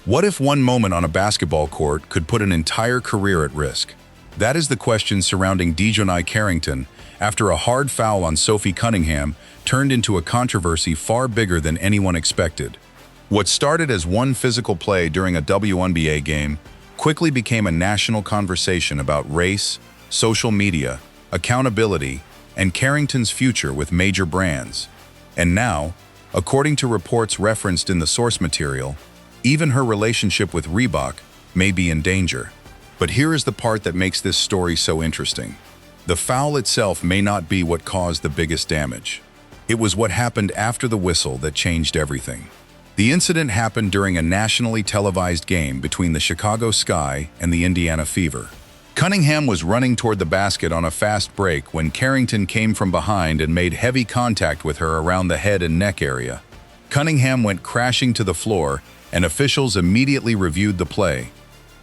What if one moment on a basketball court could put an entire career at risk? That is the question surrounding DiJonai Carrington after a hard foul on Sophie Cunningham turned into a controversy far bigger than anyone expected. What started as one physical play during a WNBA game quickly became a national conversation about race, social media, accountability, and Carrington's future with major brands. And now, according to reports referenced in the source material, even her relationship with Reebok may be in danger. But here is the part that makes this story so interesting. The foul itself may not be what caused the biggest damage. It was what happened after the whistle that changed everything. The incident happened during a nationally televised game between the Chicago Sky and the Indiana Fever. Cunningham was running toward the basket on a fast break when Carrington came from behind and made heavy contact with her around the head and neck area. Cunningham went crashing to the floor, and officials immediately reviewed the play.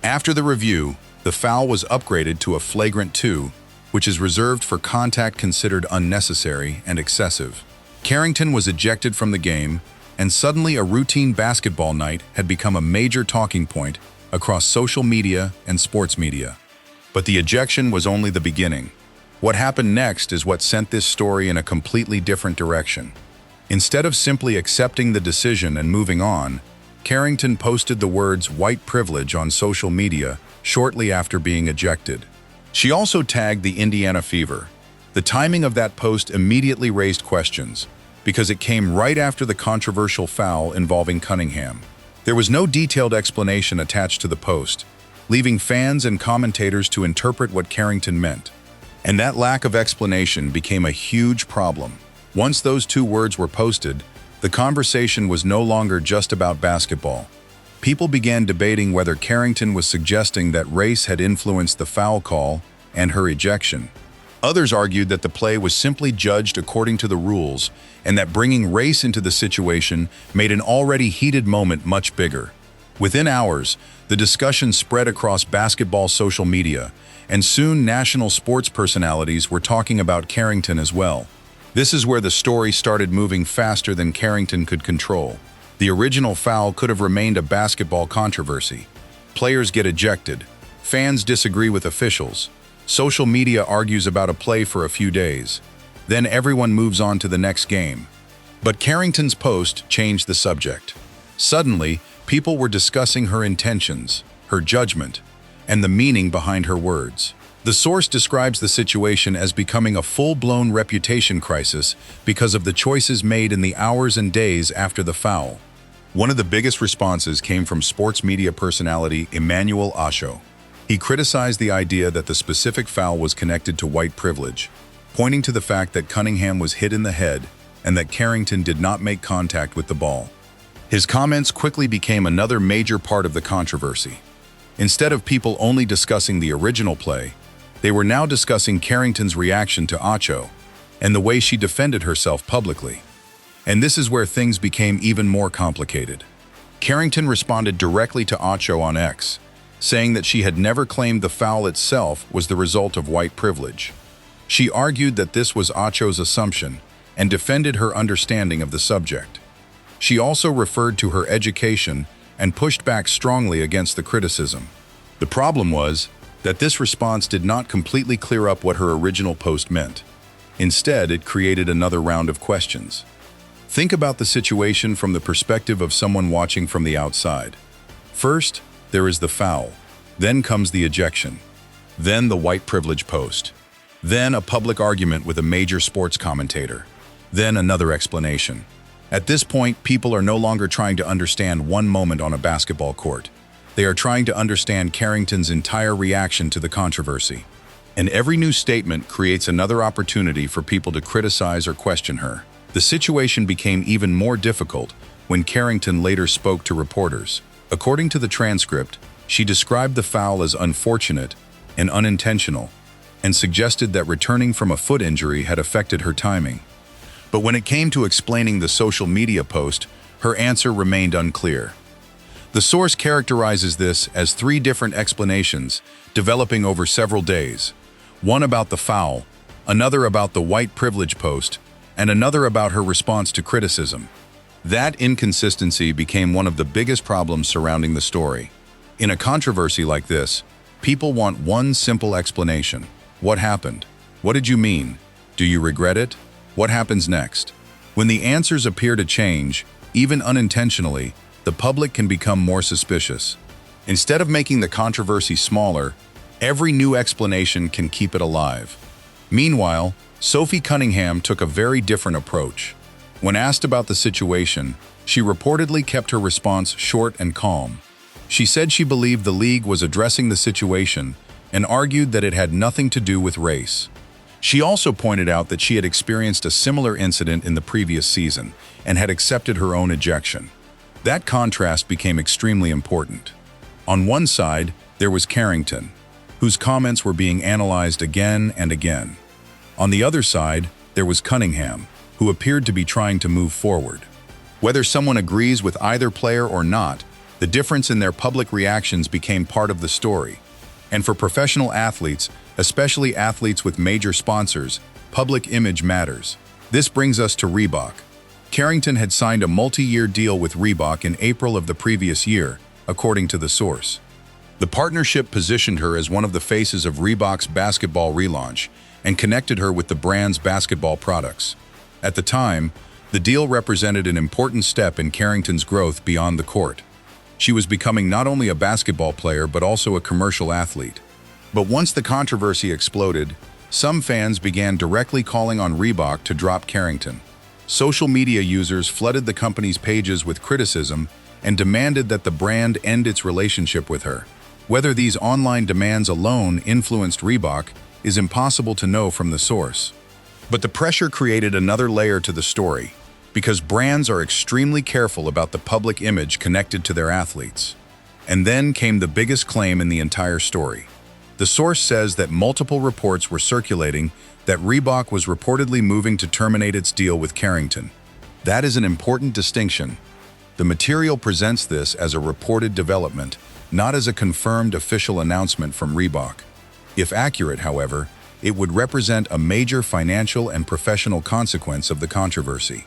After the review, the foul was upgraded to a flagrant 2, which is reserved for contact considered unnecessary and excessive. Carrington was ejected from the game, and suddenly a routine basketball night had become a major talking point across social media and sports media. But the ejection was only the beginning. What happened next is what sent this story in a completely different direction. Instead of simply accepting the decision and moving on, Carrington posted the words "white privilege" on social media shortly after being ejected. She also tagged the Indiana Fever. The timing of that post immediately raised questions, because it came right after the controversial foul involving Cunningham. There was no detailed explanation attached to the post, leaving fans and commentators to interpret what Carrington meant. And that lack of explanation became a huge problem. Once those two words were posted, the conversation was no longer just about basketball. People began debating whether Carrington was suggesting that race had influenced the foul call and her ejection. Others argued that the play was simply judged according to the rules and that bringing race into the situation made an already heated moment much bigger. Within hours, the discussion spread across basketball social media, and soon national sports personalities were talking about Carrington as well. This is where the story started moving faster than Carrington could control. The original foul could have remained a basketball controversy. Players get ejected. Fans disagree with officials. Social media argues about a play for a few days. Then everyone moves on to the next game. But Carrington's post changed the subject. Suddenly, people were discussing her intentions, her judgment, and the meaning behind her words. The source describes the situation as becoming a full-blown reputation crisis because of the choices made in the hours and days after the foul. One of the biggest responses came from sports media personality Emmanuel Acho. He criticized the idea that the specific foul was connected to white privilege, pointing to the fact that Cunningham was hit in the head and that Carrington did not make contact with the ball. His comments quickly became another major part of the controversy. Instead of people only discussing the original play, they were now discussing Carrington's reaction to Acho and the way she defended herself publicly. And this is where things became even more complicated. Carrington responded directly to Acho on X, saying that she had never claimed the foul itself was the result of white privilege. She argued that this was Acho's assumption and defended her understanding of the subject. She also referred to her education and pushed back strongly against the criticism. The problem was that this response did not completely clear up what her original post meant. Instead, it created another round of questions. Think about the situation from the perspective of someone watching from the outside. First, there is the foul. Then comes the ejection. Then the white privilege post. Then a public argument with a major sports commentator. Then another explanation. At this point, people are no longer trying to understand one moment on a basketball court. They are trying to understand Carrington's entire reaction to the controversy. And every new statement creates another opportunity for people to criticize or question her. The situation became even more difficult when Carrington later spoke to reporters. According to the transcript, she described the foul as unfortunate and unintentional, and suggested that returning from a foot injury had affected her timing. But when it came to explaining the social media post, her answer remained unclear. The source characterizes this as 3 different explanations developing over several days. One about the foul, another about the white privilege post, and another about her response to criticism. That inconsistency became one of the biggest problems surrounding the story. In a controversy like this, people want one simple explanation. What happened? What did you mean? Do you regret it? What happens next? When the answers appear to change, even unintentionally, the public can become more suspicious. Instead of making the controversy smaller, every new explanation can keep it alive. Meanwhile, Sophie Cunningham took a very different approach. When asked about the situation, she reportedly kept her response short and calm. She said she believed the league was addressing the situation and argued that it had nothing to do with race. She also pointed out that she had experienced a similar incident in the previous season and had accepted her own ejection. That contrast became extremely important. On one side, there was Carrington, whose comments were being analyzed again and again. On the other side, there was Cunningham, who appeared to be trying to move forward. Whether someone agrees with either player or not, the difference in their public reactions became part of the story. And for professional athletes, especially athletes with major sponsors, public image matters. This brings us to Reebok. Carrington had signed a multi-year deal with Reebok in April of the previous year, according to the source. The partnership positioned her as one of the faces of Reebok's basketball relaunch and connected her with the brand's basketball products. At the time, the deal represented an important step in Carrington's growth beyond the court. She was becoming not only a basketball player but also a commercial athlete. But once the controversy exploded, some fans began directly calling on Reebok to drop Carrington. Social media users flooded the company's pages with criticism and demanded that the brand end its relationship with her. Whether these online demands alone influenced Reebok is impossible to know from the source. But the pressure created another layer to the story, because brands are extremely careful about the public image connected to their athletes. And then came the biggest claim in the entire story. The source says that multiple reports were circulating that Reebok was reportedly moving to terminate its deal with Carrington. That is an important distinction. The material presents this as a reported development, not as a confirmed official announcement from Reebok. If accurate, however, it would represent a major financial and professional consequence of the controversy.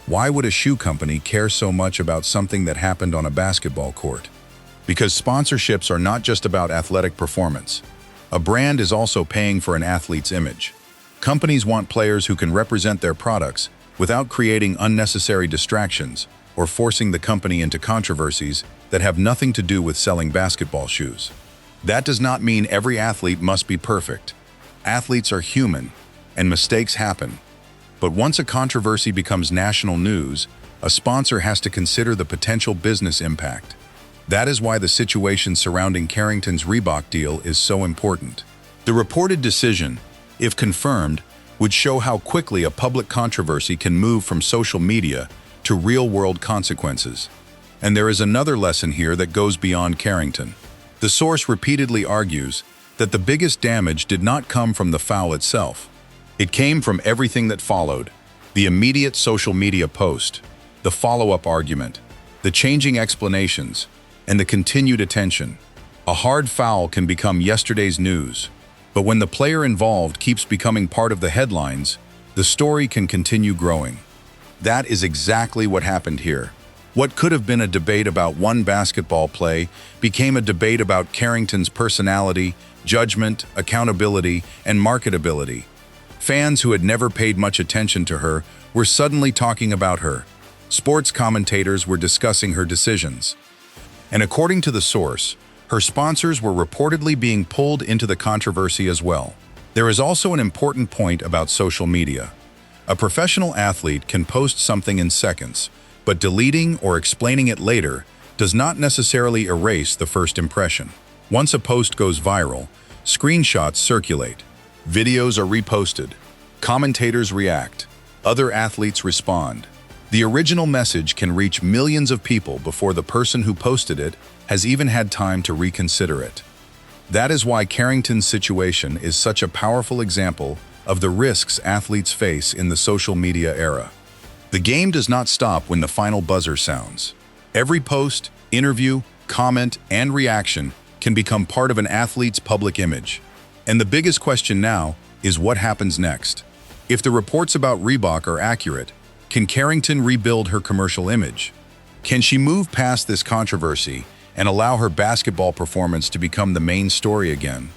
Why would a shoe company care so much about something that happened on a basketball court? Because sponsorships are not just about athletic performance. A brand is also paying for an athlete's image. Companies want players who can represent their products without creating unnecessary distractions or forcing the company into controversies that have nothing to do with selling basketball shoes. That does not mean every athlete must be perfect. Athletes are human, and mistakes happen. But once a controversy becomes national news, a sponsor has to consider the potential business impact. That is why the situation surrounding Carrington's Reebok deal is so important. The reported decision, if confirmed, would show how quickly a public controversy can move from social media to real-world consequences. And there is another lesson here that goes beyond Carrington. The source repeatedly argues that the biggest damage did not come from the foul itself. It came from everything that followed: the immediate social media post, the follow-up argument, the changing explanations, and the continued attention. A hard foul can become yesterday's news, but when the player involved keeps becoming part of the headlines, the story can continue growing. That is exactly what happened here. What could have been a debate about one basketball play became a debate about Carrington's personality, judgment, accountability, and marketability. Fans who had never paid much attention to her were suddenly talking about her. Sports commentators were discussing her decisions. And according to the source, her sponsors were reportedly being pulled into the controversy as well. There is also an important point about social media. A professional athlete can post something in seconds, but deleting or explaining it later does not necessarily erase the first impression. Once a post goes viral, screenshots circulate, videos are reposted, commentators react, other athletes respond. The original message can reach millions of people before the person who posted it has even had time to reconsider it. That is why Carrington's situation is such a powerful example of the risks athletes face in the social media era. The game does not stop when the final buzzer sounds. Every post, interview, comment, and reaction can become part of an athlete's public image. And the biggest question now is what happens next. If the reports about Reebok are accurate, Can Carrington rebuild her commercial image? Can she move past this controversy and allow her basketball performance to become the main story again?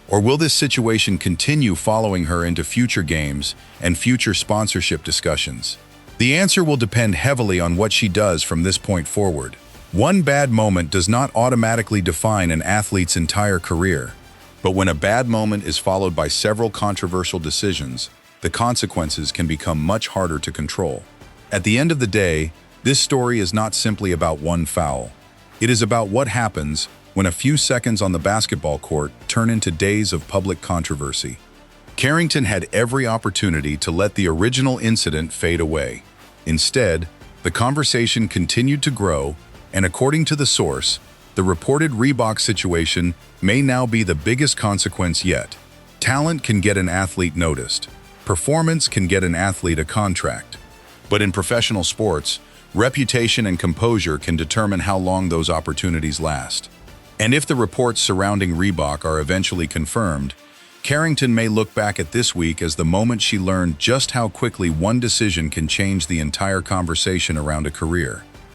Or will this situation continue following her into future games and future sponsorship discussions? The answer will depend heavily on what she does from this point forward. One bad moment does not automatically define an athlete's entire career. But when a bad moment is followed by several controversial decisions, the consequences can become much harder to control. At the end of the day, this story is not simply about one foul. It is about what happens when a few seconds on the basketball court turn into days of public controversy. Carrington had every opportunity to let the original incident fade away. Instead, the conversation continued to grow, and according to the source, the reported Reebok situation may now be the biggest consequence yet. Talent can get an athlete noticed. Performance can get an athlete a contract. But in professional sports, reputation and composure can determine how long those opportunities last. And if the reports surrounding Reebok are eventually confirmed, Carrington may look back at this week as the moment she learned just how quickly one decision can change the entire conversation around a career.